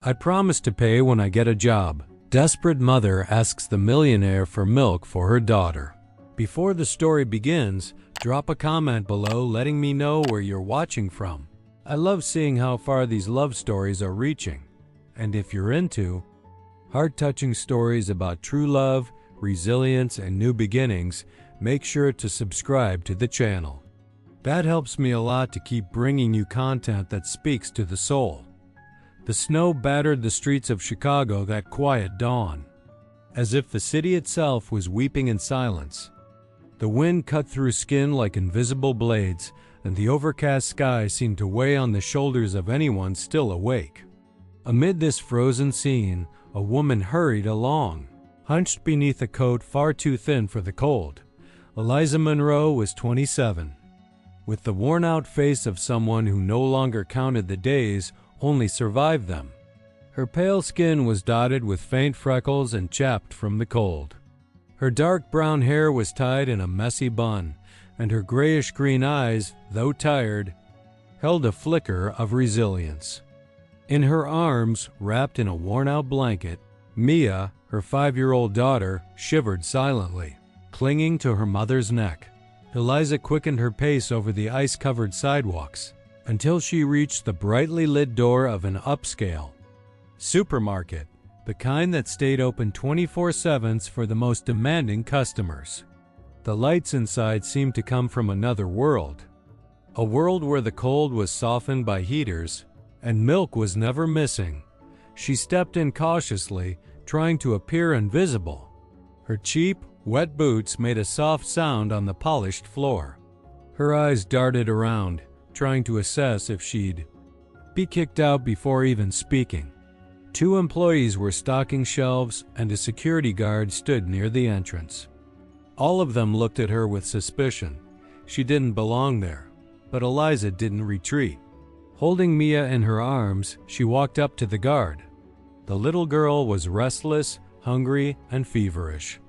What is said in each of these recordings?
I promise to pay when I get a job. Desperate mother asks the millionaire for milk for her daughter. Before the story begins, drop a comment below letting me know where you're watching from. I love seeing how far these love stories are reaching. And if you're into heart-touching stories about true love, resilience, and new beginnings, make sure to subscribe to the channel. That helps me a lot to keep bringing you content that speaks to the soul. The snow battered the streets of Chicago that quiet dawn, as if the city itself was weeping in silence. The wind cut through skin like invisible blades, and the overcast sky seemed to weigh on the shoulders of anyone still awake. Amid this frozen scene, a woman hurried along, hunched beneath a coat far too thin for the cold. Eliza Monroe was 27. With the worn-out face of someone who no longer counted the days, only survived them. Her pale skin was dotted with faint freckles and chapped from the cold. Her dark brown hair was tied in a messy bun, and her grayish-green eyes, though tired, held a flicker of resilience. In her arms, wrapped in a worn-out blanket, Mia, her 5-year-old daughter, shivered silently, clinging to her mother's neck. Eliza quickened her pace over the ice-covered sidewalks until she reached the brightly lit door of an upscale supermarket, the kind that stayed open 24/7 for the most demanding customers. The lights inside seemed to come from another world, a world where the cold was softened by heaters and milk was never missing. She stepped in cautiously, trying to appear invisible. Her cheap, wet boots made a soft sound on the polished floor. Her eyes darted around, trying to assess if she'd be kicked out before even speaking. 2 employees were stocking shelves, and a security guard stood near the entrance. All of them looked at her with suspicion. She didn't belong there, but Eliza didn't retreat. Holding Mia in her arms, she walked up to the guard. The little girl was restless, hungry, and feverish.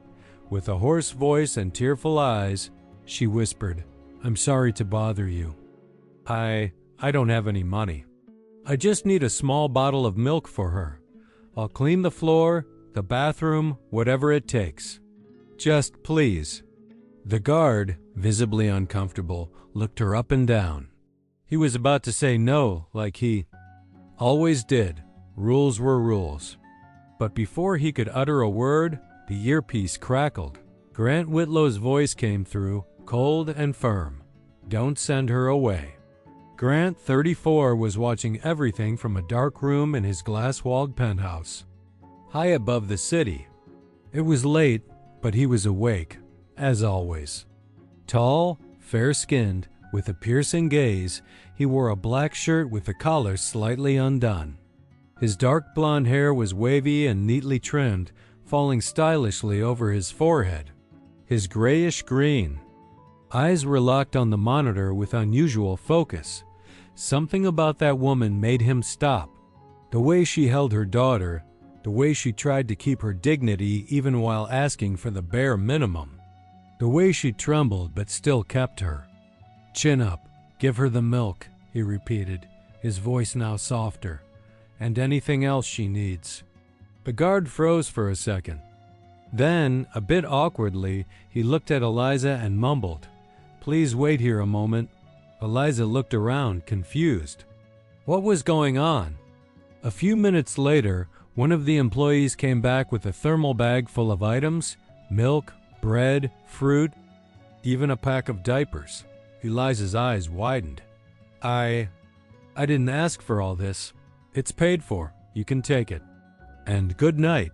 With a hoarse voice and tearful eyes, she whispered, "I'm sorry to bother you. I don't have any money. I just need a small bottle of milk for her. I'll clean the floor, the bathroom, whatever it takes. Just please." The guard, visibly uncomfortable, looked her up and down. He was about to say no, like he always did. Rules were rules. But before he could utter a word, the earpiece crackled. Grant Whitlow's voice came through, cold and firm. "Don't send her away." Grant, 34, was watching everything from a dark room in his glass-walled penthouse, high above the city. It was late, but he was awake, as always. Tall, fair-skinned, with a piercing gaze, he wore a black shirt with the collar slightly undone. His dark blonde hair was wavy and neatly trimmed, falling stylishly over his forehead. His grayish-green eyes were locked on the monitor with unusual focus. Something about that woman made him stop. The way she held her daughter, the way she tried to keep her dignity even while asking for the bare minimum, the way she trembled but still kept her. "Chin up, give her the milk," he repeated, his voice now softer, "and anything else she needs." The guard froze for a second. Then, a bit awkwardly, he looked at Eliza and mumbled, "Please wait here a moment." Eliza looked around, confused. What was going on? A few minutes later, one of the employees came back with a thermal bag full of items: milk, bread, fruit, even a pack of diapers. Eliza's eyes widened. I didn't ask for all this. It's paid for. You can take it. And good night."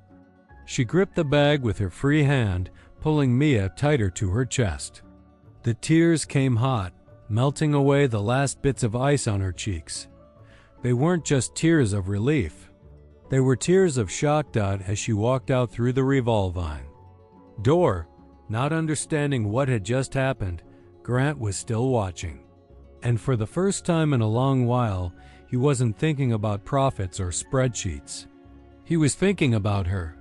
She gripped the bag with her free hand, pulling Mia tighter to her chest. The tears came hot, melting away the last bits of ice on her cheeks. They weren't just tears of relief. They were tears of shock as she walked out through the revolvine door. Not understanding what had just happened, Grant was still watching. And for the first time in a long while, he wasn't thinking about profits or spreadsheets. He was thinking about her.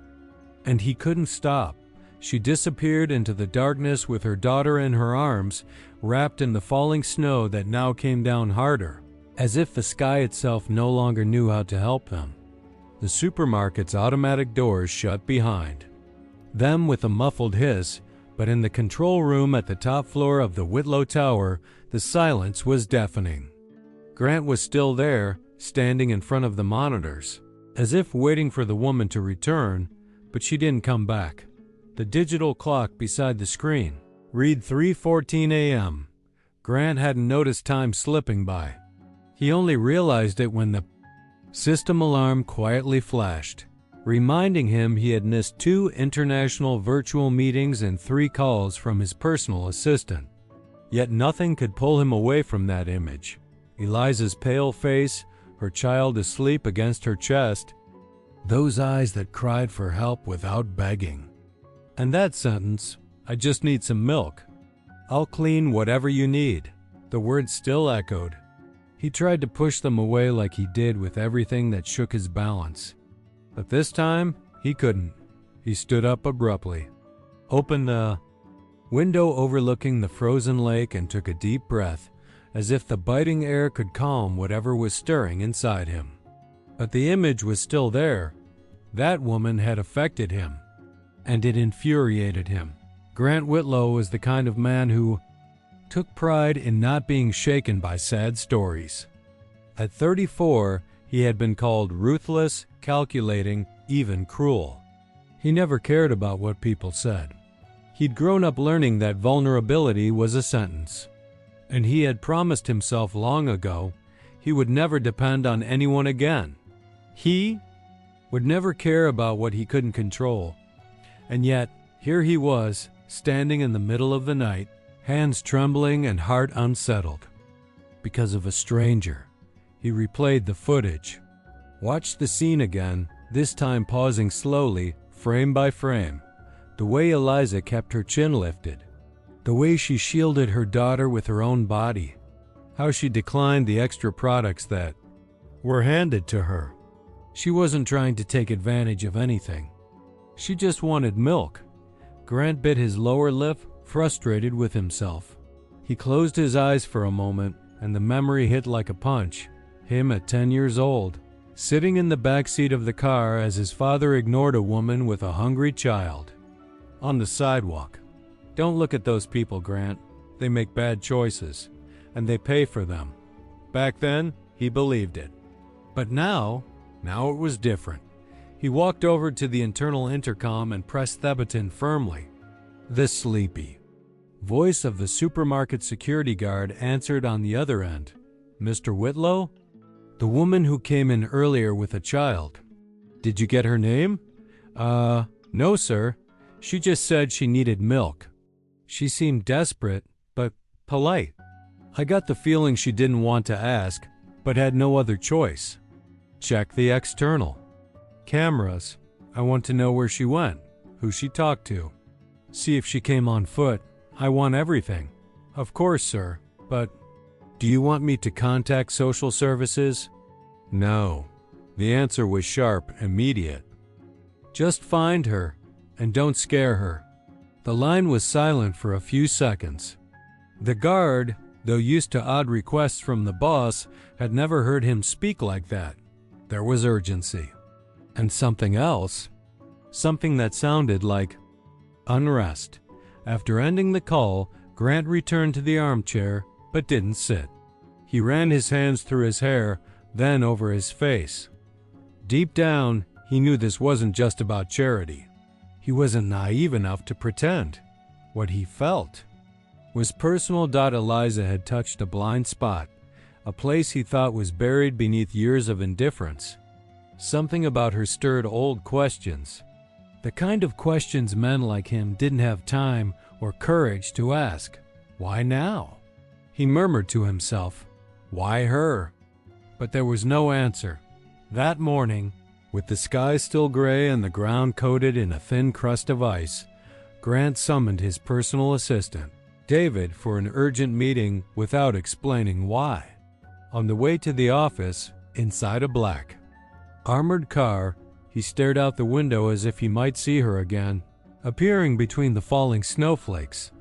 And he couldn't stop. She disappeared into the darkness with her daughter in her arms, wrapped in the falling snow that now came down harder, as if the sky itself no longer knew how to help them. The supermarket's automatic doors shut behind them with a muffled hiss, but in the control room at the top floor of the Whitlow Tower, the silence was deafening. Grant was still there, standing in front of the monitors, as if waiting for the woman to return, but she didn't come back. The digital clock beside the screen read 3:14 a.m. Grant hadn't noticed time slipping by. He only realized it when the system alarm quietly flashed, reminding him he had missed 2 international virtual meetings and 3 calls from his personal assistant. Yet nothing could pull him away from that image. Eliza's pale face, her child asleep against her chest, those eyes that cried for help without begging. And that sentence, "I just need some milk. I'll clean whatever you need." The words still echoed. He tried to push them away like he did with everything that shook his balance. But this time, he couldn't. He stood up abruptly, opened the window overlooking the frozen lake, and took a deep breath, as if the biting air could calm whatever was stirring inside him. But the image was still there. That woman had affected him, and it infuriated him. Grant Whitlow was the kind of man who took pride in not being shaken by sad stories. At 34, he had been called ruthless, calculating, even cruel. He never cared about what people said. He'd grown up learning that vulnerability was a sentence, and he had promised himself long ago he would never depend on anyone again. He would never care about what he couldn't control. And yet, here he was, standing in the middle of the night, hands trembling and heart unsettled. Because of a stranger. He replayed the footage, watched the scene again, this time pausing slowly, frame by frame. The way Eliza kept her chin lifted, the way she shielded her daughter with her own body, how she declined the extra products that were handed to her. She wasn't trying to take advantage of anything. She just wanted milk. Grant bit his lower lip, frustrated with himself. He closed his eyes for a moment, and the memory hit like a punch. Him at 10 years old, sitting in the back seat of the car as his father ignored a woman with a hungry child. On the sidewalk. Don't look at those people, Grant. They make bad choices, and they pay for them. Back then, he believed it. But now it was different. He walked over to the internal intercom and pressed the button firmly. The sleepy voice of the supermarket security guard answered on the other end. "Mr. Whitlow? The woman who came in earlier with a child. Did you get her name?" No, sir. She just said she needed milk. She seemed desperate, but polite. I got the feeling she didn't want to ask, but had no other choice." "Check the external cameras. I want to know where she went, who she talked to. See if she came on foot. I want everything." "Of course, sir, but do you want me to contact social services?" "No." The answer was sharp, immediate. "Just find her, and don't scare her." The line was silent for a few seconds. The guard, though used to odd requests from the boss, had never heard him speak like that. There was urgency. And something else. Something that sounded like unrest. After ending the call, Grant returned to the armchair, but didn't sit. He ran his hands through his hair, then over his face. Deep down, he knew this wasn't just about charity. He wasn't naive enough to pretend. What he felt was personal. Eliza had touched a blind spot, a place he thought was buried beneath years of indifference. Something about her stirred old questions, the kind of questions men like him didn't have time or courage to ask. Why now? He murmured to himself, why her? But there was no answer. That morning, with the sky still gray and the ground coated in a thin crust of ice, Grant summoned his personal assistant, David, for an urgent meeting without explaining why. On the way to the office, inside a black, armored car, he stared out the window as if he might see her again, appearing between the falling snowflakes.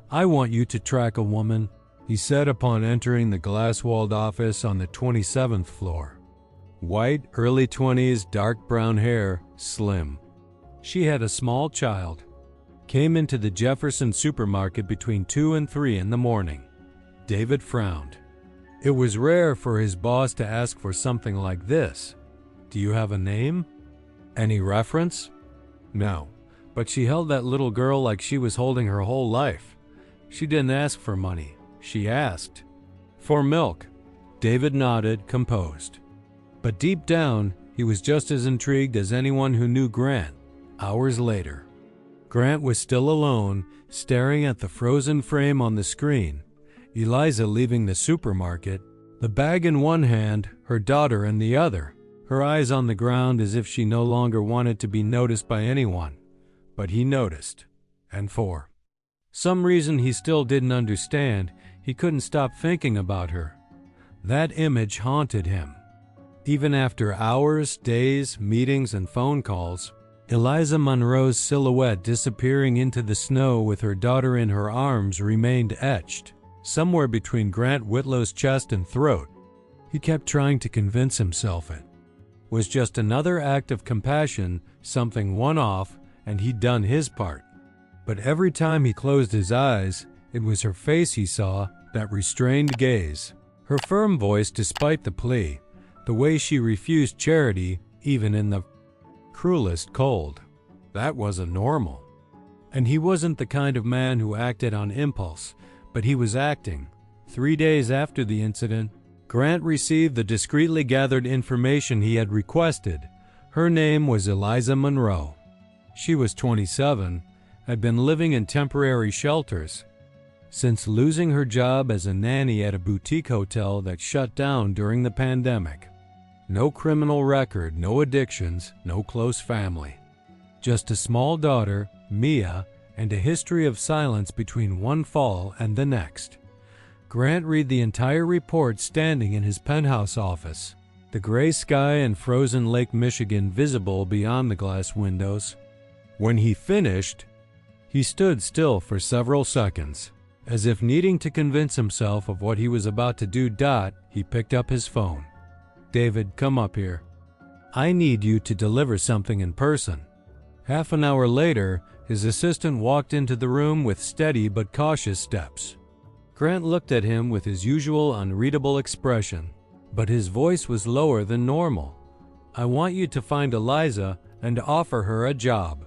"I want you to track a woman," he said upon entering the glass-walled office on the 27th floor. White, early 20s, dark brown hair, slim. She had a small child. Came into the Jefferson supermarket between 2 and 3 in the morning. David frowned. It was rare for his boss to ask for something like this. Do you have a name? Any reference? No, but she held that little girl like she was holding her whole life. She didn't ask for money. She asked for milk. David nodded, composed. But deep down, he was just as intrigued as anyone who knew Grant. Hours later, Grant was still alone, staring at the frozen frame on the screen. Eliza leaving the supermarket, the bag in one hand, her daughter in the other, her eyes on the ground as if she no longer wanted to be noticed by anyone. But he noticed. And for some reason he still didn't understand, he couldn't stop thinking about her. That image haunted him. Even after hours, days, meetings, and phone calls, Eliza Monroe's silhouette disappearing into the snow with her daughter in her arms remained etched, somewhere between Grant Whitlow's chest and throat. He kept trying to convince himself it was just another act of compassion, something one-off, and he'd done his part. But every time he closed his eyes, it was her face he saw, that restrained gaze, her firm voice despite the plea, the way she refused charity even in the cruelest cold. That wasn't normal. And he wasn't the kind of man who acted on impulse, but he was acting. 3 days after the incident, Grant received the discreetly gathered information he had requested. Her name was Eliza Monroe. She was 27, had been living in temporary shelters since losing her job as a nanny at a boutique hotel that shut down during the pandemic. No criminal record, no addictions, no close family. Just a small daughter, Mia, and a history of silence between one fall and the next. Grant read the entire report standing in his penthouse office, the gray sky and frozen Lake Michigan visible beyond the glass windows. When he finished, he stood still for several seconds, as if needing to convince himself of what he was about to do. He picked up his phone. David, come up here. I need you to deliver something in person. Half an hour later, his assistant walked into the room with steady but cautious steps. Grant looked at him with his usual unreadable expression, but his voice was lower than normal. I want you to find Eliza and offer her a job.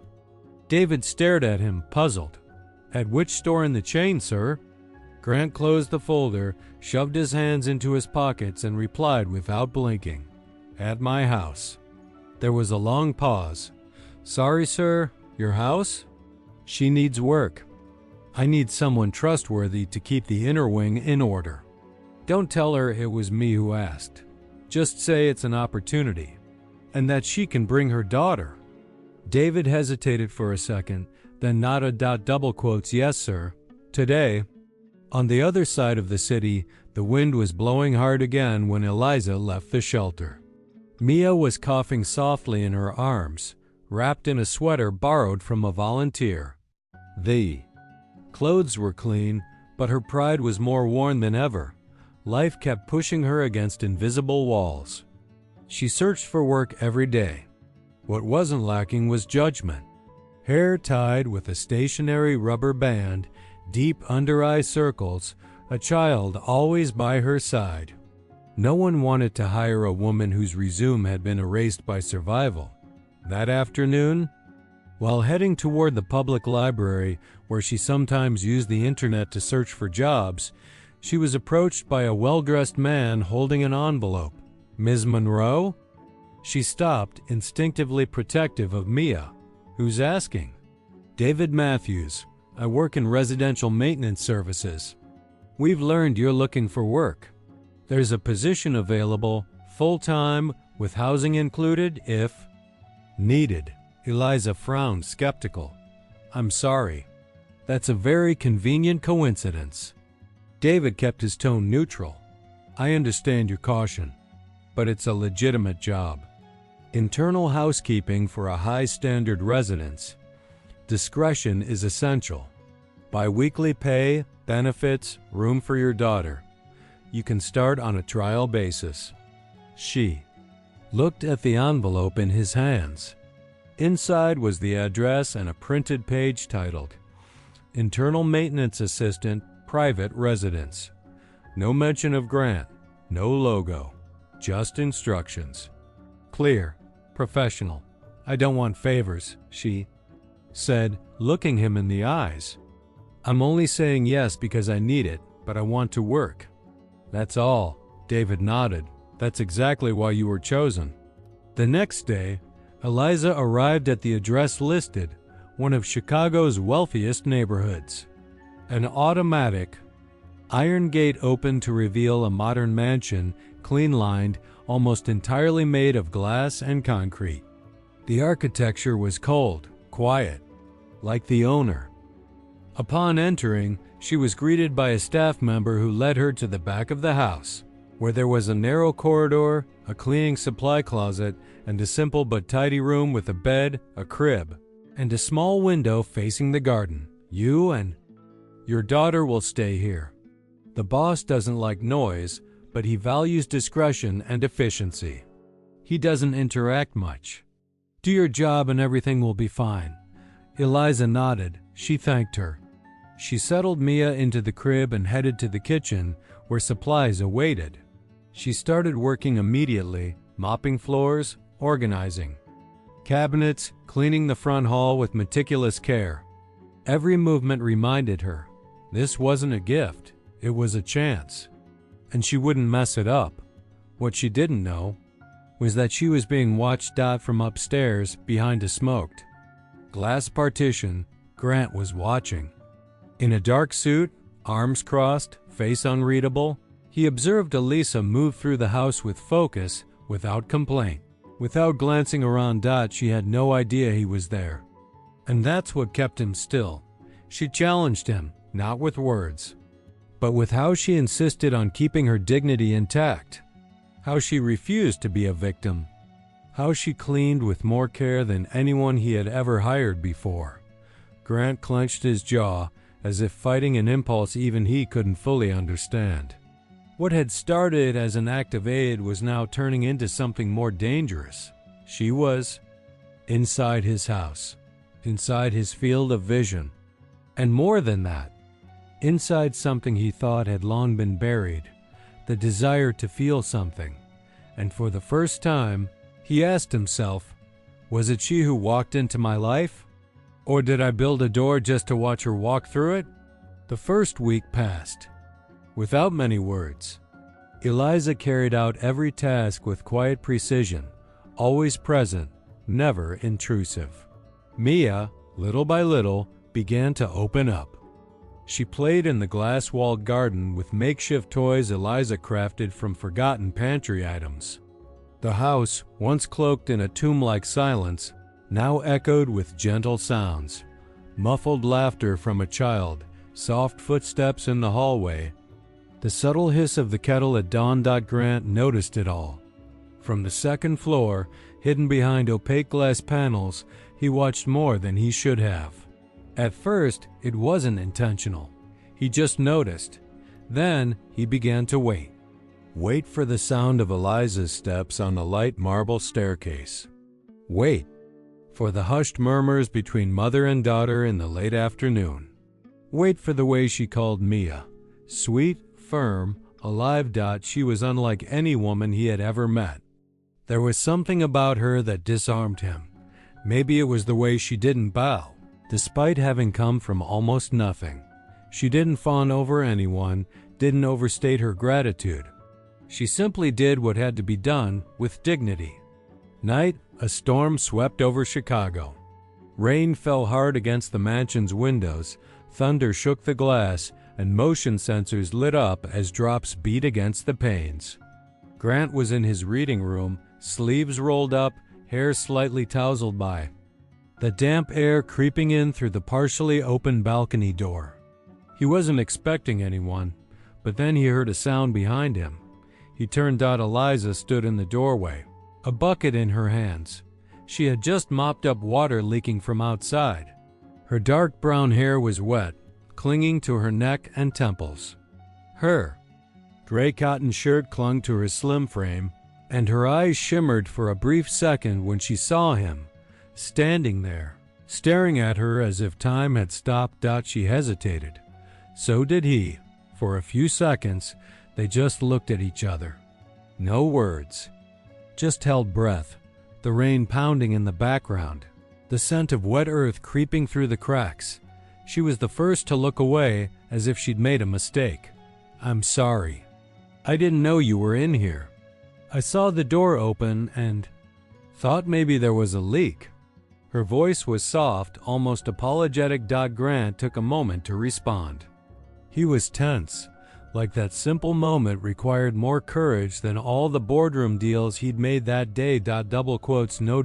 David stared at him, puzzled. At which store in the chain, sir? Grant closed the folder, shoved his hands into his pockets, and replied without blinking. At my house. There was a long pause. Sorry, sir, your house? She needs work. I need someone trustworthy to keep the inner wing in order. Don't tell her it was me who asked. Just say it's an opportunity, and that she can bring her daughter. David hesitated for a second, then nodded. Double quotes, yes, sir. Today. On the other side of the city, the wind was blowing hard again when Eliza left the shelter. Mia was coughing softly in her arms, wrapped in a sweater borrowed from a volunteer. The clothes were clean, but her pride was more worn than ever. Life kept pushing her against invisible walls. She searched for work every day. What wasn't lacking was judgment. Hair tied with a stationary rubber band, deep under-eye circles, a child always by her side. No one wanted to hire a woman whose resume had been erased by survival. That afternoon, while heading toward the public library, where she sometimes used the internet to search for jobs, she was approached by a well-dressed man holding an envelope. Ms. Monroe? She stopped, instinctively protective of Mia. Who's asking? David Matthews. I work in residential maintenance services. We've learned you're looking for work. There's a position available, full-time, with housing included, if needed. Eliza frowned, skeptical. I'm sorry. That's a very convenient coincidence. David kept his tone neutral. I understand your caution, but it's a legitimate job. Internal housekeeping for a high-standard residence. Discretion is essential. Bi-weekly pay, benefits, room for your daughter. You can start on a trial basis. She. looked at the envelope in his hands. Inside was the address and a printed page titled, "Internal Maintenance Assistant, Private Residence." No mention of Grant, no logo, just instructions. Clear, professional. "I don't want favors," she said, looking him in the eyes. "I'm only saying yes because I need it, but I want to work." "That's all," David nodded. "That's exactly why you were chosen." The next day, Eliza arrived at the address listed, one of Chicago's wealthiest neighborhoods. An automatic iron gate opened to reveal a modern mansion, clean-lined, almost entirely made of glass and concrete. The architecture was cold, quiet, like the owner. Upon entering, she was greeted by a staff member who led her to the back of the house, where there was a narrow corridor, a cleaning supply closet, and a simple but tidy room with a bed, a crib, and a small window facing the garden. "You and your daughter will stay here. The boss doesn't like noise, but he values discretion and efficiency. He doesn't interact much. Do your job and everything will be fine." Eliza nodded. She thanked her. She settled Mia into the crib and headed to the kitchen, where supplies awaited. She started working immediately, mopping floors, organizing cabinets, cleaning the front hall with meticulous care. Every movement reminded her, this wasn't a gift, it was a chance. And she wouldn't mess it up. What she didn't know was that she was being watched from upstairs behind a smoked glass partition. Grant was watching. In a dark suit, arms crossed, face unreadable, he observed Elisa move through the house with focus, without complaint. Without glancing around, she had no idea he was there. And that's what kept him still. She challenged him, not with words, but with how she insisted on keeping her dignity intact, how she refused to be a victim, how she cleaned with more care than anyone he had ever hired before. Grant clenched his jaw, as if fighting an impulse even he couldn't fully understand. What had started as an act of aid was now turning into something more dangerous. She was inside his house, inside his field of vision, and more than that, inside something he thought had long been buried, the desire to feel something. And for the first time, he asked himself, was it she who walked into my life? Or did I build a door just to watch her walk through it? The first week passed. Without many words, Eliza carried out every task with quiet precision, always present, never intrusive. Mia, little by little, began to open up. She played in the glass-walled garden with makeshift toys Eliza crafted from forgotten pantry items. The house, once cloaked in a tomb-like silence, now echoed with gentle sounds, muffled laughter from a child, soft footsteps in the hallway, the subtle hiss of the kettle at dawn. Grant noticed it all. From the second floor, hidden behind opaque glass panels, he watched more than he should have. At first, it wasn't intentional. He just noticed. Then, he began to wait. Wait for the sound of Eliza's steps on the light marble staircase. Wait for the hushed murmurs between mother and daughter in the late afternoon. Wait for the way she called Mia. Sweet, firm, alive. She was unlike any woman he had ever met. There was something about her that disarmed him. Maybe it was the way she didn't bow. Despite having come from almost nothing, she didn't fawn over anyone, didn't overstate her gratitude. She simply did what had to be done with dignity. Night, a storm swept over Chicago. Rain fell hard against the mansion's windows, thunder shook the glass, and motion sensors lit up as drops beat against the panes. Grant was in his reading room, sleeves rolled up, hair slightly tousled by, the damp air creeping in through the partially open balcony door. He wasn't expecting anyone, but then he heard a sound behind him. He turned. Eliza stood in the doorway, a bucket in her hands. She had just mopped up water leaking from outside. Her dark brown hair was wet, clinging to her neck and temples. Her gray cotton shirt clung to her slim frame, and her eyes shimmered for a brief second when she saw him, standing there, staring at her as if time had stopped. She hesitated. So did he. For a few seconds, they just looked at each other. No words. Just held breath, the rain pounding in the background, the scent of wet earth creeping through the cracks. She was the first to look away, as if she'd made a mistake. "I'm sorry. I didn't know you were in here. I saw the door open and thought maybe there was a leak." Her voice was soft, almost apologetic. Grant took a moment to respond. He was tense, like that simple moment required more courage than all the boardroom deals he'd made that day. Double quotes, no.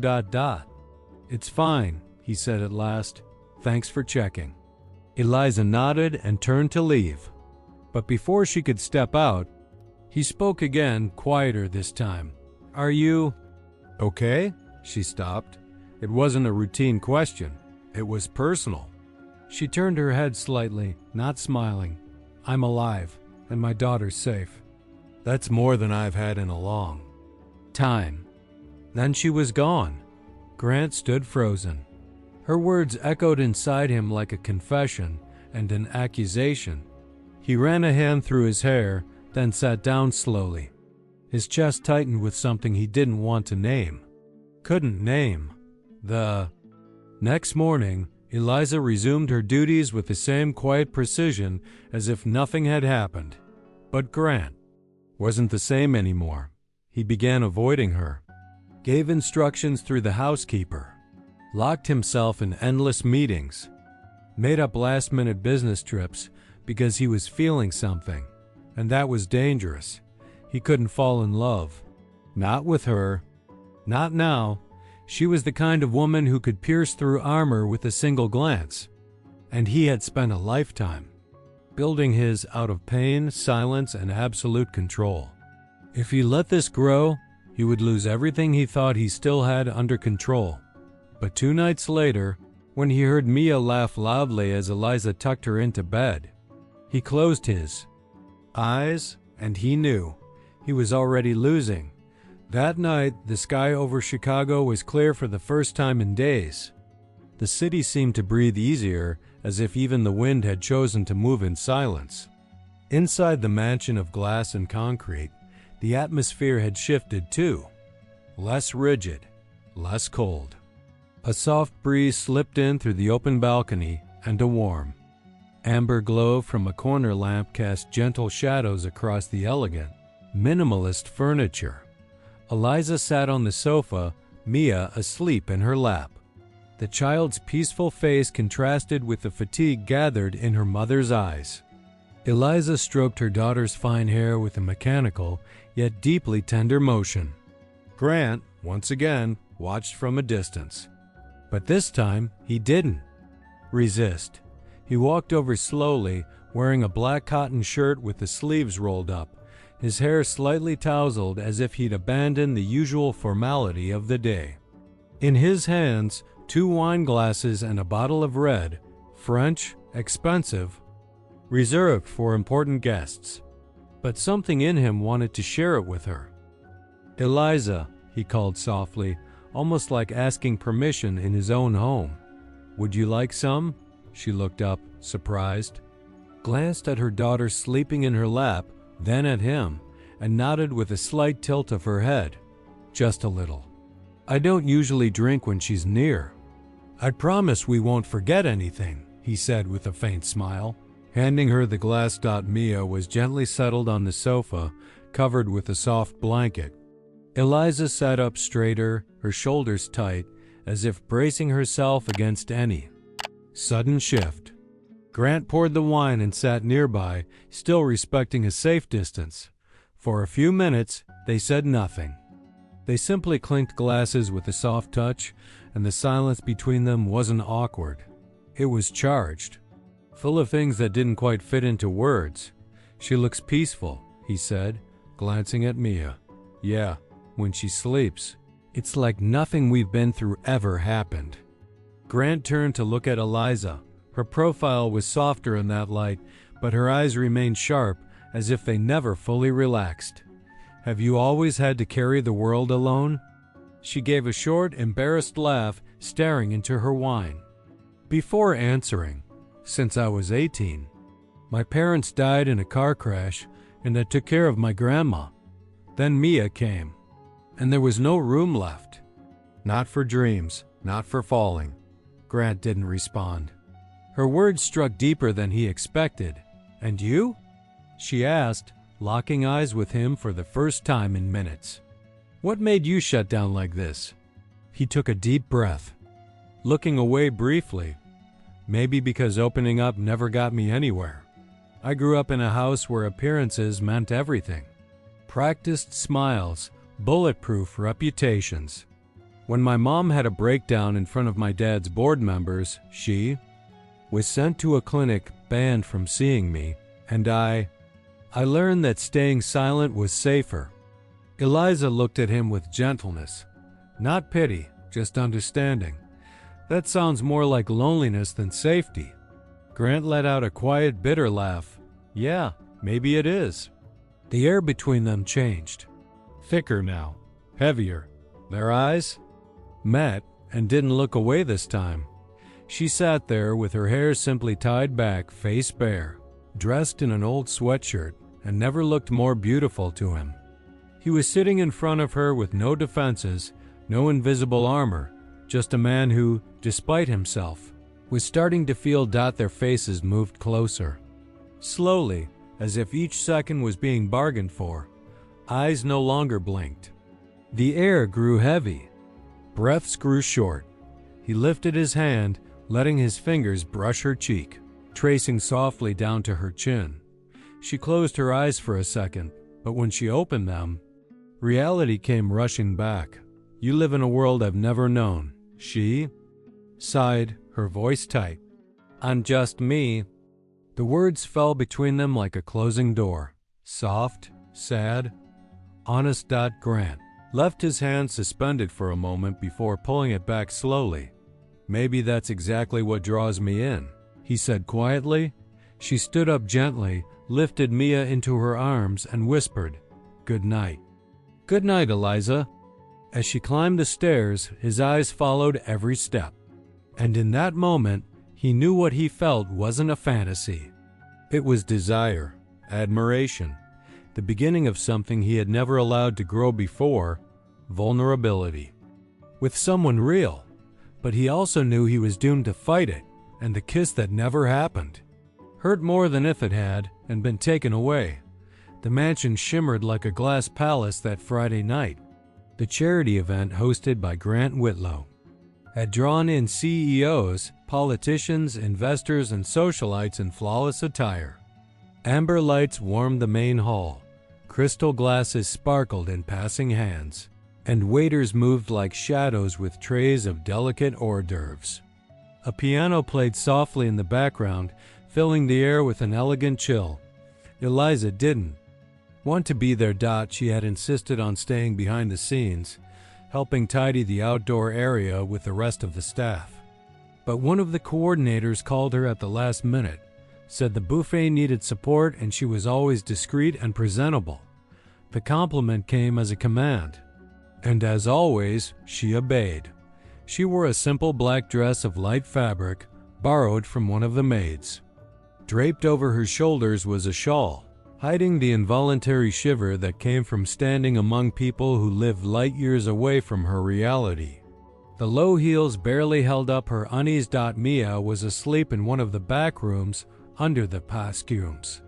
"It's fine," he said at last. "Thanks for checking." Eliza nodded and turned to leave. But before she could step out, he spoke again, quieter this time. "Are you okay?" She stopped. It wasn't a routine question. It was personal. She turned her head slightly, not smiling. "I'm alive, and my daughter's safe. That's more than I've had in a long time." Then she was gone. Grant stood frozen. Her words echoed inside him like a confession and an accusation. He ran a hand through his hair, then sat down slowly. His chest tightened with something he didn't want to name. Couldn't name. The next morning, Eliza resumed her duties with the same quiet precision as if nothing had happened. But Grant wasn't the same anymore. He began avoiding her, gave instructions through the housekeeper, locked himself in endless meetings, made up last-minute business trips because he was feeling something, and that was dangerous. He couldn't fall in love. Not with her. Not now. She was the kind of woman who could pierce through armor with a single glance, and he had spent a lifetime building his out of pain, silence, and absolute control. If he let this grow, he would lose everything he thought he still had under control. But 2 nights later, when he heard Mia laugh loudly as Eliza tucked her into bed, he closed his eyes, and he knew he was already losing. That night, the sky over Chicago was clear for the first time in days. The city seemed to breathe easier, as if even the wind had chosen to move in silence. Inside the mansion of glass and concrete, the atmosphere had shifted too. Less rigid, less cold. A soft breeze slipped in through the open balcony, and a warm amber glow from a corner lamp cast gentle shadows across the elegant, minimalist furniture. Eliza sat on the sofa, Mia asleep in her lap. The child's peaceful face contrasted with the fatigue gathered in her mother's eyes. Eliza stroked her daughter's fine hair with a mechanical, yet deeply tender motion. Grant, once again, watched from a distance. But this time, he didn't resist. He walked over slowly, wearing a black cotton shirt with the sleeves rolled up, his hair slightly tousled as if he'd abandoned the usual formality of the day. In his hands, 2 wine glasses and a bottle of red, French, expensive, reserved for important guests. But something in him wanted to share it with her. "Eliza," he called softly, almost like asking permission in his own home. "Would you like some?" She looked up, surprised, glanced at her daughter sleeping in her lap, then at him, and nodded with a slight tilt of her head. "Just a little. I don't usually drink when she's near." "I promise we won't forget anything," he said with a faint smile, handing her the glass. Mia was gently settled on the sofa, covered with a soft blanket. Eliza sat up straighter, her shoulders tight, as if bracing herself against any sudden shift. Grant poured the wine and sat nearby, still respecting a safe distance. For a few minutes, they said nothing. They simply clinked glasses with a soft touch, and the silence between them wasn't awkward. It was charged, full of things that didn't quite fit into words. "She looks peaceful," he said, glancing at Mia. "Yeah, when she sleeps. It's like nothing we've been through ever happened." Grant turned to look at Eliza. Her profile was softer in that light, but her eyes remained sharp, as if they never fully relaxed. Have you always had to carry the world alone? She gave a short, embarrassed laugh, staring into her wine. Before answering, since I was 18. My parents died in a car crash, and I took care of my grandma. Then Mia came, and there was no room left. Not for dreams, not for falling. Grant didn't respond. Her words struck deeper than he expected. And you? She asked, locking eyes with him for the first time in minutes. What made you shut down like this? He took a deep breath, looking away briefly. Maybe because opening up never got me anywhere. I grew up in a house where appearances meant everything. Practiced smiles, bulletproof reputations. When my mom had a breakdown in front of my dad's board members, she was sent to a clinic, banned from seeing me, and I learned that staying silent was safer. Eliza looked at him with gentleness. Not pity, just understanding. That sounds more like loneliness than safety. Grant let out a quiet, bitter laugh. Yeah, maybe it is. The air between them changed. Thicker now, heavier. Their eyes met and didn't look away this time. She sat there with her hair simply tied back, face bare, dressed in an old sweatshirt, and never looked more beautiful to him. He was sitting in front of her with no defenses, no invisible armor, just a man who, despite himself, was starting to feel their faces moved closer. Slowly, as if each second was being bargained for, eyes no longer blinked. The air grew heavy. Breaths grew short. He lifted his hand, letting his fingers brush her cheek, tracing softly down to her chin. She closed her eyes for a second, but when she opened them, reality came rushing back. You live in a world I've never known. She sighed, her voice tight. I'm just me. The words fell between them like a closing door. Soft, sad, honest. Grant left his hand suspended for a moment before pulling it back slowly. Maybe that's exactly what draws me in, he said quietly. She stood up gently, lifted Mia into her arms, and whispered, "Good night." "Good night, Eliza." As she climbed the stairs, his eyes followed every step. And in that moment, he knew what he felt wasn't a fantasy. It was desire, admiration, the beginning of something he had never allowed to grow before, vulnerability. With someone real, but he also knew he was doomed to fight it, and the kiss that never happened. Hurt more than if it had, and been taken away. The mansion shimmered like a glass palace that Friday night. The charity event hosted by Grant Whitlow had drawn in CEOs, politicians, investors, and socialites in flawless attire. Amber lights warmed the main hall, crystal glasses sparkled in passing hands, and waiters moved like shadows with trays of delicate hors d'oeuvres. A piano played softly in the background, filling the air with an elegant chill. Eliza didn't want to be there. She had insisted on staying behind the scenes, helping tidy the outdoor area with the rest of the staff. But one of the coordinators called her at the last minute, said the buffet needed support and she was always discreet and presentable. The compliment came as a command, and as always, she obeyed. She wore a simple black dress of light fabric, borrowed from one of the maids. Draped over her shoulders was a shawl, hiding the involuntary shiver that came from standing among people who lived light years away from her reality. The low heels barely held up her unease. Mia was asleep in one of the back rooms under the costumes.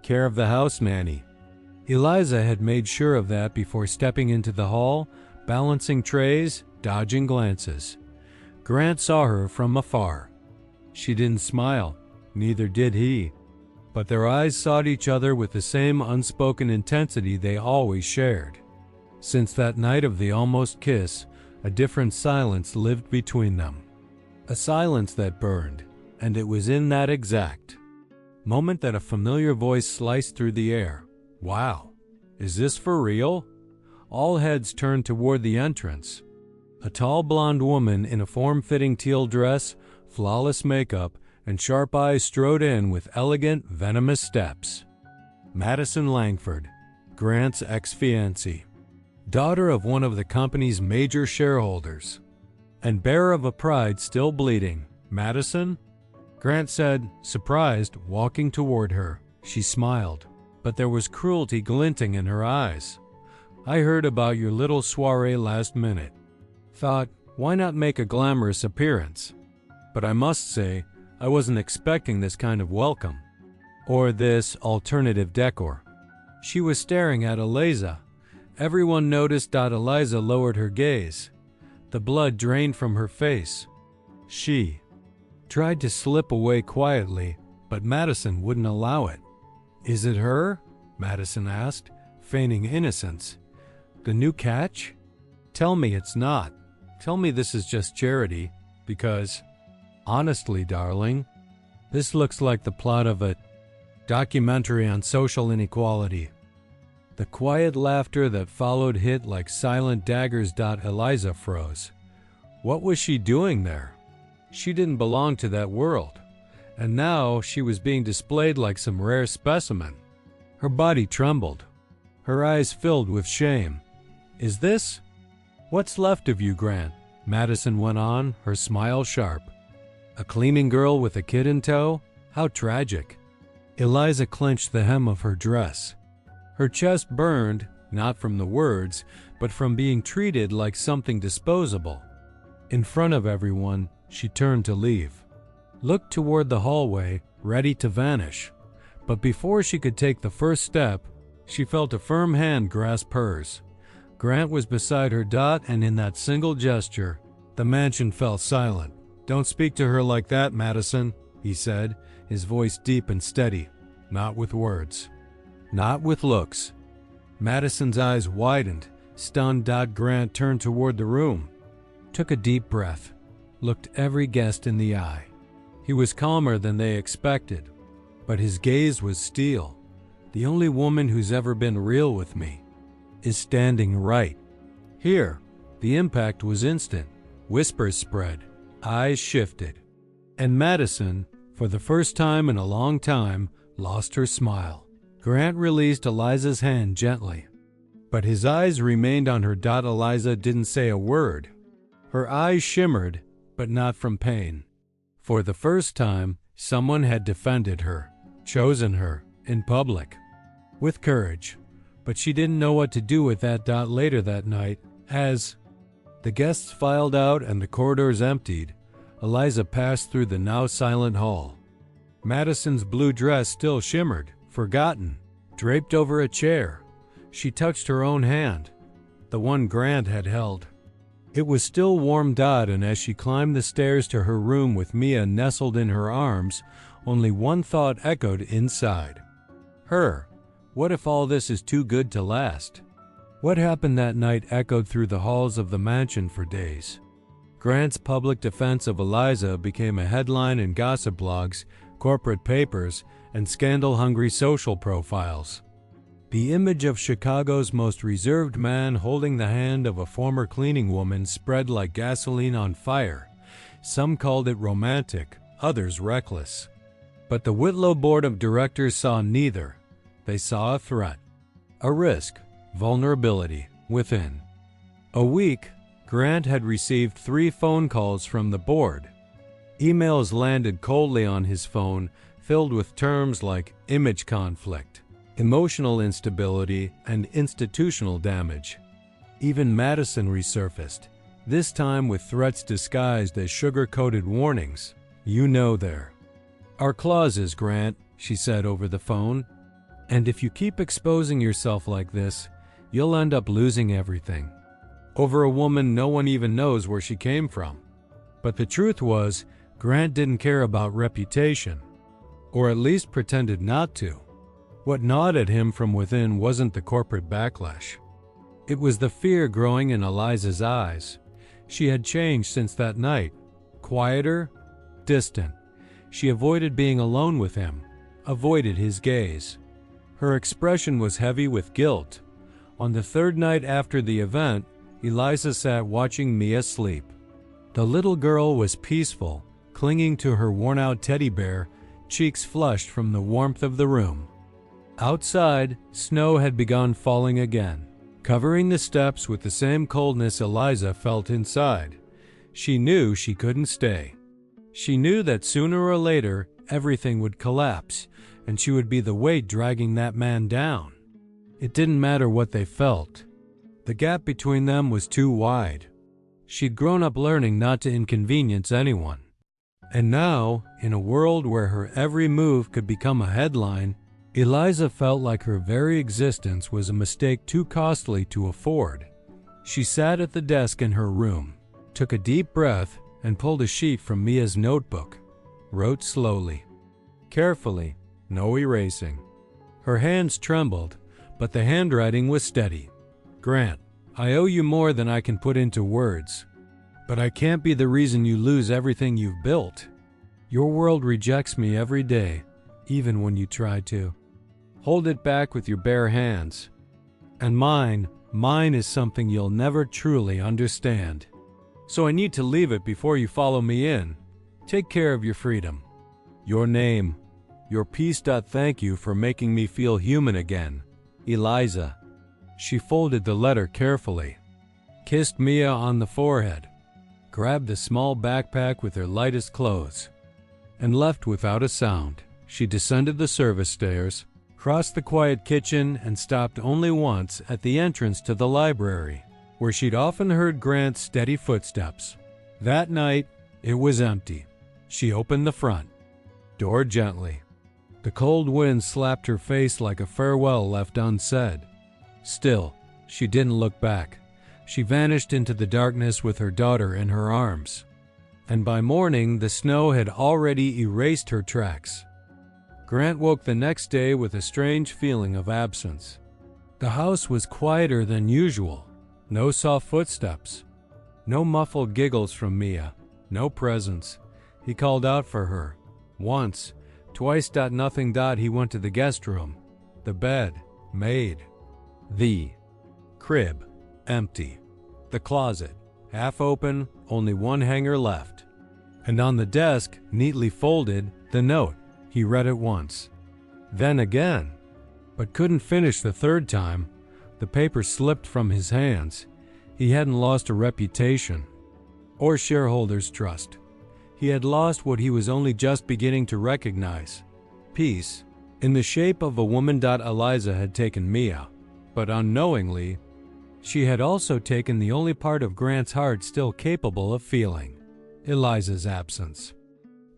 Care of the house nanny. Eliza had made sure of that before stepping into the hall, balancing trays, dodging glances. Grant saw her from afar. She didn't smile, neither did he. But their eyes sought each other with the same unspoken intensity they always shared. Since that night of the almost kiss, a different silence lived between them. A silence that burned, and it was in that exact moment that a familiar voice sliced through the air. Wow, is this for real? All heads turned toward the entrance. A tall blonde woman in a form-fitting teal dress, flawless makeup, and sharp eyes strode in with elegant, venomous steps. Madison Langford, Grant's ex-fiancée, daughter of one of the company's major shareholders, and bearer of a pride still bleeding. Madison? Grant said, surprised, walking toward her. She smiled, but there was cruelty glinting in her eyes. I heard about your little soiree last minute. Thought, why not make a glamorous appearance? But I must say, I wasn't expecting this kind of welcome, or this alternative decor. She was staring at Eliza. Everyone noticed that Eliza lowered her gaze. The blood drained from her face. She tried to slip away quietly, but Madison wouldn't allow it. Is it her? Madison asked, feigning innocence. The new catch? Tell me it's not. Tell me this is just charity, because, honestly, darling, this looks like the plot of a documentary on social inequality. The quiet laughter that followed hit like silent daggers. Eliza froze. What was she doing there? She didn't belong to that world, and now she was being displayed like some rare specimen. Her body trembled. Her eyes filled with shame. Is this? What's left of you, Grant? Madison went on, her smile sharp. A cleaning girl with a kid in tow? How tragic. Eliza clenched the hem of her dress. Her chest burned, not from the words, but from being treated like something disposable. In front of everyone, she turned to leave. Looked toward the hallway, ready to vanish. But before she could take the first step, she felt a firm hand grasp hers. Grant was beside her. And in that single gesture, the mansion fell silent. Don't speak to her like that, Madison, he said, his voice deep and steady. Not with words. Not with looks. Madison's eyes widened, stunned. Grant turned toward the room, took a deep breath, looked every guest in the eye. He was calmer than they expected, but his gaze was steel. The only woman who's ever been real with me is standing right here. The impact was instant. Whispers spread, eyes shifted, and Madison, for the first time in a long time, lost her smile. Grant released Eliza's hand gently, but his eyes remained on her. Eliza didn't say a word. Her eyes shimmered, but not from pain. For the first time, someone had defended her, chosen her, in public, with courage. But she didn't know what to do with that. Later that night, as the guests filed out and the corridors emptied, Eliza passed through the now silent hall. Madison's blue dress still shimmered, forgotten, draped over a chair. She touched her own hand, the one Grant had held. It was still warm. And as she climbed the stairs to her room with Mia nestled in her arms, only one thought echoed inside. Her. What if all this is too good to last? What happened that night echoed through the halls of the mansion for days. Grant's public defense of Eliza became a headline in gossip blogs, corporate papers, and scandal-hungry social profiles. The image of Chicago's most reserved man holding the hand of a former cleaning woman spread like gasoline on fire. Some called it romantic, others reckless. But the Whitlow board of directors saw neither. They saw a threat, a risk, vulnerability within. A week, Grant had received 3 phone calls from the board. Emails landed coldly on his phone, filled with terms like image conflict, emotional instability, and institutional damage. Even Madison resurfaced, this time with threats disguised as sugar-coated warnings. You know there are clauses, Grant, she said over the phone. And if you keep exposing yourself like this, you'll end up losing everything. Over a woman no one even knows where she came from. But the truth was, Grant didn't care about reputation, or at least pretended not to. What gnawed at him from within wasn't the corporate backlash. It was the fear growing in Eliza's eyes. She had changed since that night, quieter, distant. She avoided being alone with him, avoided his gaze. Her expression was heavy with guilt. On the 3rd night after the event, Eliza sat watching Mia sleep. The little girl was peaceful, clinging to her worn-out teddy bear, cheeks flushed from the warmth of the room. Outside, snow had begun falling again, covering the steps with the same coldness Eliza felt inside. She knew she couldn't stay. She knew that sooner or later, everything would collapse, and she would be the weight dragging that man down. It didn't matter what they felt. The gap between them was too wide. She'd grown up learning not to inconvenience anyone. And now, in a world where her every move could become a headline, Eliza felt like her very existence was a mistake too costly to afford. She sat at the desk in her room, took a deep breath, and pulled a sheet from Mia's notebook. Wrote slowly, carefully, no erasing. Her hands trembled, but the handwriting was steady. Grant, I owe you more than I can put into words. But I can't be the reason you lose everything you've built. Your world rejects me every day, even when you try to. Hold it back with your bare hands. And mine is something you'll never truly understand. So I need to leave it before you follow me in. Take care of your freedom. Your name. Your peace. Thank you for making me feel human again. Eliza. She folded the letter carefully, kissed Mia on the forehead, grabbed the small backpack with her lightest clothes, and left without a sound. She descended the service stairs, crossed the quiet kitchen, and stopped only once at the entrance to the library, where she'd often heard Grant's steady footsteps. That night, it was empty. She opened the front door gently. The cold wind slapped her face like a farewell left unsaid. Still, she didn't look back. She vanished into the darkness with her daughter in her arms. And by morning, the snow had already erased her tracks. Grant woke the next day with a strange feeling of absence. The house was quieter than usual. No soft footsteps. No muffled giggles from Mia. No presence. He called out for her. Once, twice. Nothing. He went to the guest room. The bed, made. The crib, empty. The closet, half open, only one hanger left. And on the desk, neatly folded, the note. He read it once. Then again. But couldn't finish the third time. The paper slipped from his hands. He hadn't lost a reputation or shareholders' trust. He had lost what he was only just beginning to recognize. Peace, in the shape of a woman. Eliza had taken Mia. But unknowingly, she had also taken the only part of Grant's heart still capable of feeling, Eliza's absence.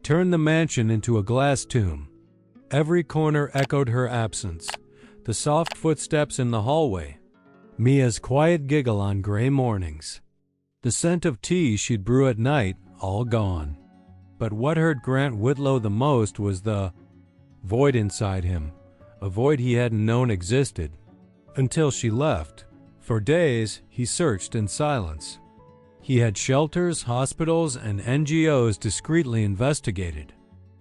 Turned the mansion into a glass tomb. Every corner echoed her absence, the soft footsteps in the hallway, Mia's quiet giggle on gray mornings, the scent of tea she'd brew at night, all gone. But what hurt Grant Whitlow the most was the void inside him, a void he hadn't known existed. Until she left. For days, he searched in silence. He had shelters, hospitals, and NGOs discreetly investigated.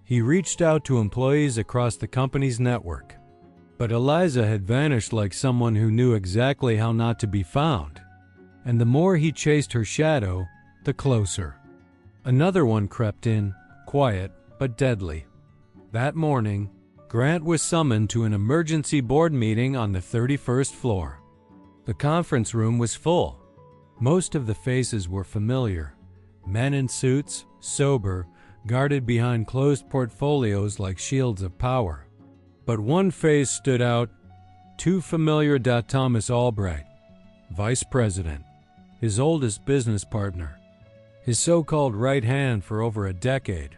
He reached out to employees across the company's network. But Eliza had vanished like someone who knew exactly how not to be found. And the more he chased her shadow, the closer. Another one crept in, quiet but deadly. That morning, Grant was summoned to an emergency board meeting on the 31st floor. The conference room was full. Most of the faces were familiar. Men in suits, sober, guarded behind closed portfolios like shields of power. But one face stood out, too familiar. Thomas Albright, vice president, his oldest business partner, his so-called right hand for over a decade.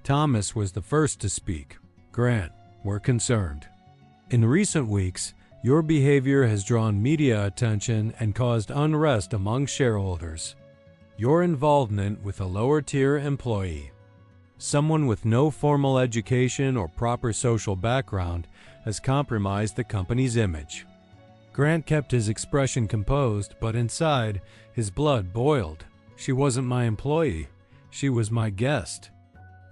Thomas was the first to speak. Grant, we're concerned. In recent weeks, your behavior has drawn media attention and caused unrest among shareholders. Your involvement with a lower-tier employee, someone with no formal education or proper social background, has compromised the company's image. Grant kept his expression composed, but inside, his blood boiled. She wasn't my employee. She was my guest.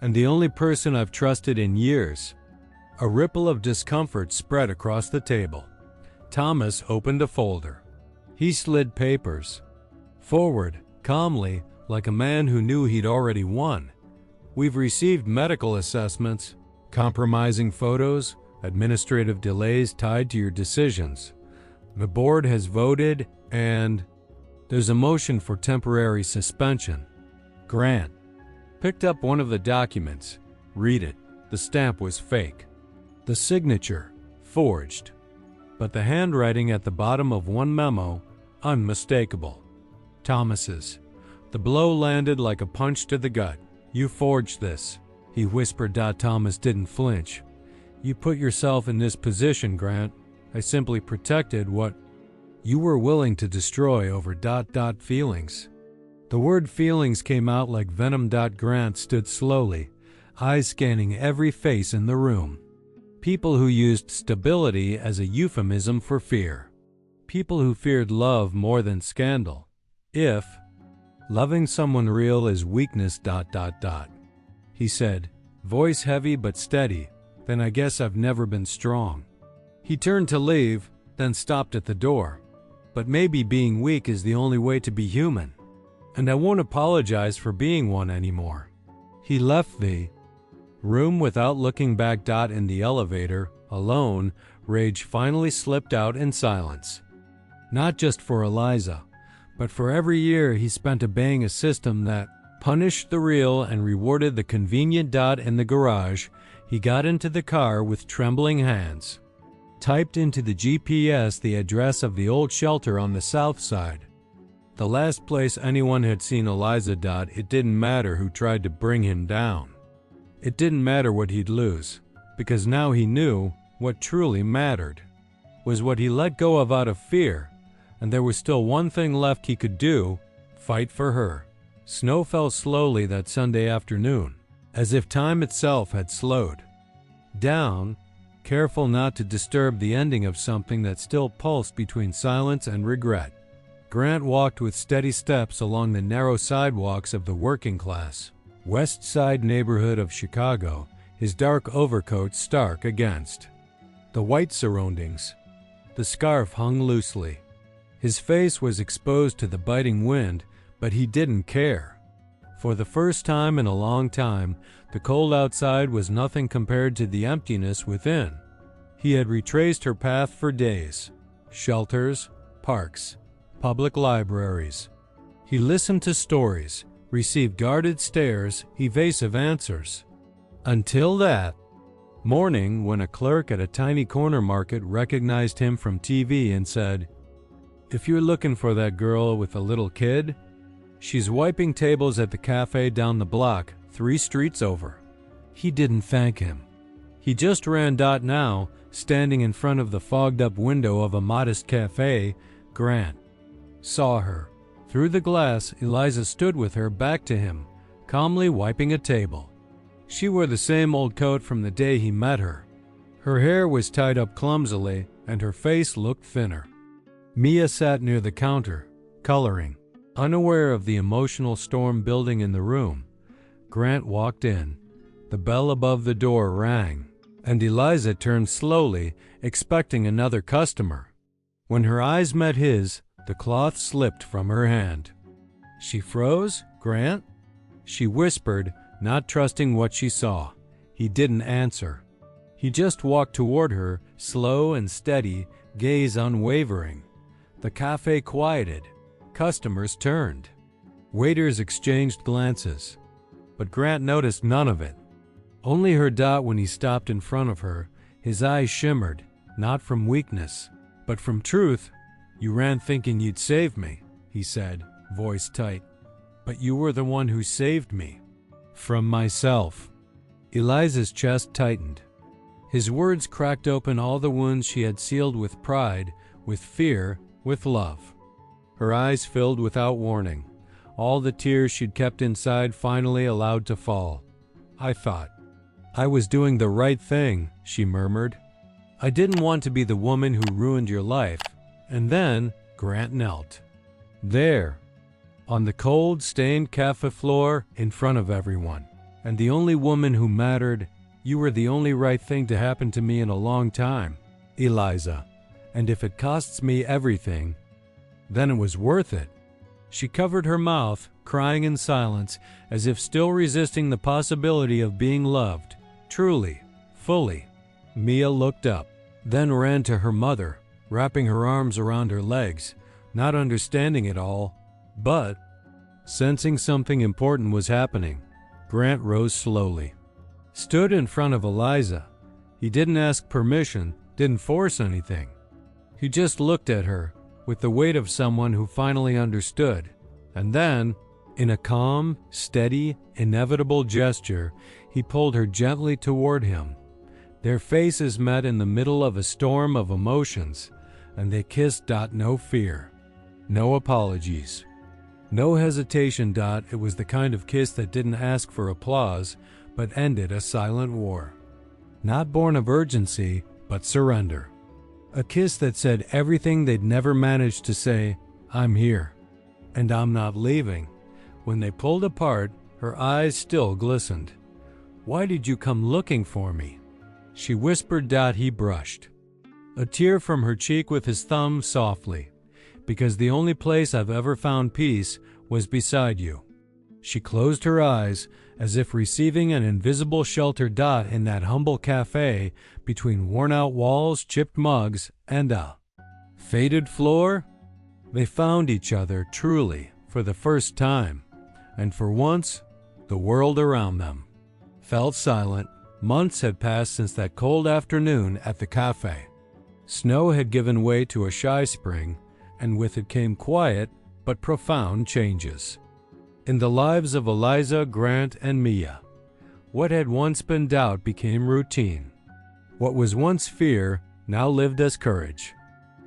And the only person I've trusted in years. A ripple of discomfort spread across the table. Thomas opened a folder. He slid papers forward, calmly, like a man who knew he'd already won. We've received medical assessments, compromising photos, administrative delays tied to your decisions. The board has voted and there's a motion for temporary suspension. Grant picked up one of the documents. Read it. The stamp was fake. The signature, forged. But the handwriting at the bottom of one memo, unmistakable. Thomas's. The blow landed like a punch to the gut. You forged this, he whispered. Thomas didn't flinch. You put yourself in this position, Grant. I simply protected what you were willing to destroy over ... feelings. The word feelings came out like venom. Grant stood slowly, eyes scanning every face in the room. People who used stability as a euphemism for fear. People who feared love more than scandal. If loving someone real is weakness ... he said, voice heavy but steady, then I guess I've never been strong. He turned to leave, then stopped at the door. But maybe being weak is the only way to be human. And I won't apologize for being one anymore. He left the room without looking back. In the elevator, alone, rage finally slipped out in silence. Not just for Eliza, but for every year he spent obeying a system that punished the real and rewarded the convenient. In the garage, he got into the car with trembling hands. Typed into the GPS the address of the old shelter on the south side. The last place anyone had seen Eliza. It didn't matter who tried to bring him down. It didn't matter what he'd lose, because now he knew what truly mattered was what he let go of out of fear, and there was still one thing left he could do: fight for her. Snow fell slowly that Sunday afternoon, as if time itself had slowed down, careful not to disturb the ending of something that still pulsed between silence and regret. Grant walked with steady steps along the narrow sidewalks of the working class West Side neighborhood of Chicago, his dark overcoat stark against the white surroundings. The scarf hung loosely. His face was exposed to the biting wind, but he didn't care. For the first time in a long time, the cold outside was nothing compared to the emptiness within. He had retraced her path for days. Shelters, parks, public libraries. He listened to stories, received guarded stares, evasive answers. Until that morning when a clerk at a tiny corner market recognized him from TV and said, "If you're looking for that girl with a little kid, she's wiping tables at the cafe down the block, 3 streets over." He didn't thank him. He just ran. Now, standing in front of the fogged-up window of a modest cafe, Grant saw her. Through the glass, Eliza stood with her back to him, calmly wiping a table. She wore the same old coat from the day he met her. Her hair was tied up clumsily, and her face looked thinner. Mia sat near the counter, coloring, unaware of the emotional storm building in the room. Grant walked in. The bell above the door rang, and Eliza turned slowly, expecting another customer. When her eyes met his, the cloth slipped from her hand. "She froze, Grant?" she whispered, not trusting what she saw. He didn't answer. He just walked toward her, slow and steady, gaze unwavering. The cafe quieted. Customers turned. Waiters exchanged glances. But Grant noticed none of it. Only her. When he stopped in front of her, his eyes shimmered, not from weakness, but from truth. "You ran thinking you'd save me," he said, voice tight. "But you were the one who saved me. From myself." Eliza's chest tightened. His words cracked open all the wounds she had sealed with pride, with fear, with love. Her eyes filled without warning. All the tears she'd kept inside finally allowed to fall. "I thought I was doing the right thing," she murmured. "I didn't want to be the woman who ruined your life." And then Grant knelt. There, on the cold, stained cafe floor, in front of everyone. And the only woman who mattered. "You were the only right thing to happen to me in a long time, Eliza. And if it costs me everything, then it was worth it." She covered her mouth, crying in silence, as if still resisting the possibility of being loved, truly, fully. Mia looked up, then ran to her mother, wrapping her arms around her legs, not understanding it all, but sensing something important was happening. Grant rose slowly, stood in front of Eliza. He didn't ask permission, didn't force anything. He just looked at her with the weight of someone who finally understood. And then, in a calm, steady, inevitable gesture, he pulled her gently toward him. Their faces met in the middle of a storm of emotions, and they kissed. No fear, no apologies, no hesitation. It was the kind of kiss that didn't ask for applause, but ended a silent war. Not born of urgency, but surrender. A kiss that said everything they'd never managed to say: I'm here, and I'm not leaving. When they pulled apart, her eyes still glistened. Why did you come looking for me? She whispered. He brushed a tear from her cheek with his thumb softly. Because the only place I've ever found peace was beside you. She closed her eyes as if receiving an invisible shelter. In that humble cafe, between worn-out walls, chipped mugs, and a faded floor, they found each other truly for the first time, and for once, the world around them felt silent. Months had passed since that cold afternoon at the cafe. Snow had given way to a shy spring, and with it came quiet but profound changes in the lives of Eliza, Grant, and Mia. What had once been doubt became routine. What was once fear now lived as courage.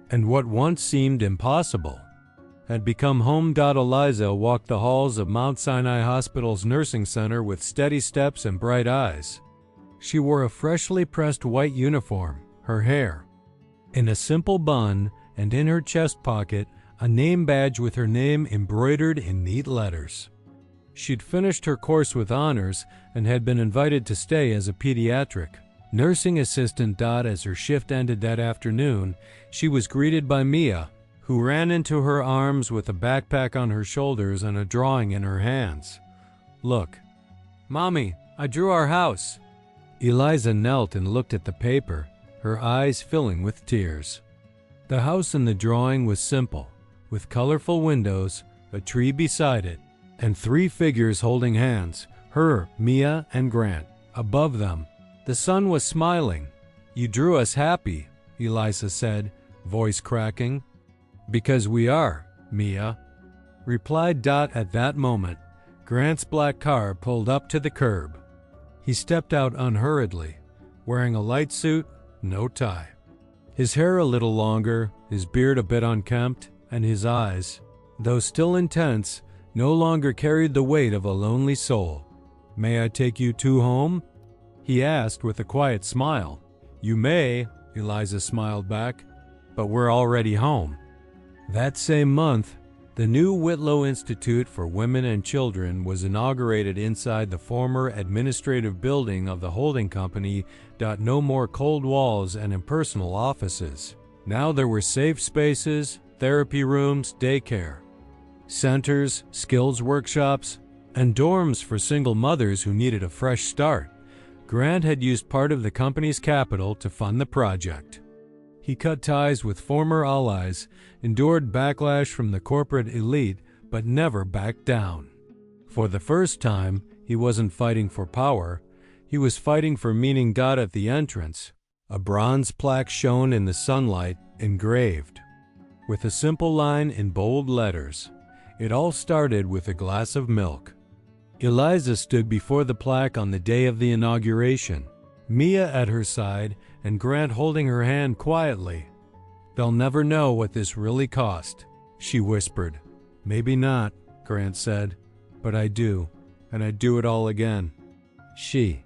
And what once seemed impossible had become home. Eliza walked the halls of Mount Sinai Hospital's nursing center with steady steps and bright eyes. She wore a freshly pressed white uniform, her hair in a simple bun, and in her chest pocket a name badge with her name embroidered in neat letters. She'd finished her course with honors and had been invited to stay as a pediatric nursing assistant. As her shift ended that afternoon, she was greeted by Mia, who ran into her arms with a backpack on her shoulders and a drawing in her hands. Look, Mommy, I drew our house. Eliza knelt and looked at the paper, her eyes filling with tears. The house in the drawing was simple, with colorful windows, a tree beside it, and 3 figures holding hands, her, Mia, and Grant. Above them, the sun was smiling. You drew us happy, Eliza said, voice cracking. Because we are, Mia replied. At that moment, Grant's black car pulled up to the curb. He stepped out unhurriedly, wearing a light suit, no tie. His hair a little longer, his beard a bit unkempt, and his eyes, though still intense, no longer carried the weight of a lonely soul. May I take you 2 home? He asked with a quiet smile. You may, Eliza smiled back, but we're already home. That same month, the new Whitlow Institute for Women and Children was inaugurated inside the former administrative building of the holding company. No more cold walls and impersonal offices. Now there were safe spaces, therapy rooms, daycare centers, skills workshops, and dorms for single mothers who needed a fresh start. Grant had used part of the company's capital to fund the project. He cut ties with former allies, endured backlash from the corporate elite, but never backed down. For the first time, he wasn't fighting for power. He was fighting for meaning. At the entrance, a bronze plaque shone in the sunlight, engraved with a simple line in bold letters. It all started with a glass of milk. Eliza stood before the plaque on the day of the inauguration, Mia at her side and Grant holding her hand quietly. They'll never know what this really cost, she whispered. Maybe not, Grant said, but I do, and I'd do it all again. She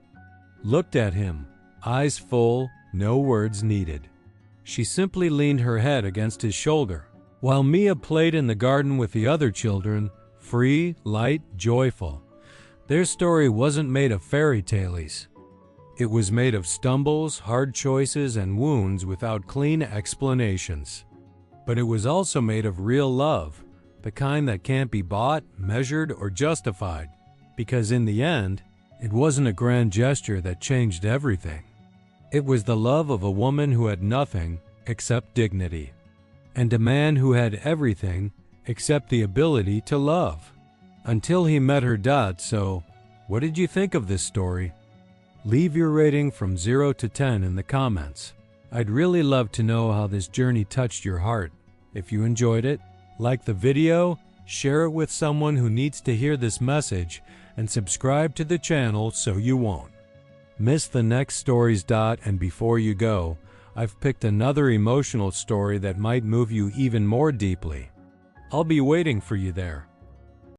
looked at him, eyes full, no words needed. She simply leaned her head against his shoulder, while Mia played in the garden with the other children, free, light, joyful. Their story wasn't made of fairy tales. It was made of stumbles, hard choices, and wounds without clean explanations. But it was also made of real love, the kind that can't be bought, measured, or justified, because in the end, it wasn't a grand gesture that changed everything. It was the love of a woman who had nothing except dignity, and a man who had everything except the ability to love. Until he met her. So, what did you think of this story? Leave your rating from 0 to 10 in the comments. I'd really love to know how this journey touched your heart. If you enjoyed it, like the video, share it with someone who needs to hear this message, and subscribe to the channel so you won't miss the next stories. And before you go, I've picked another emotional story that might move you even more deeply. I'll be waiting for you there.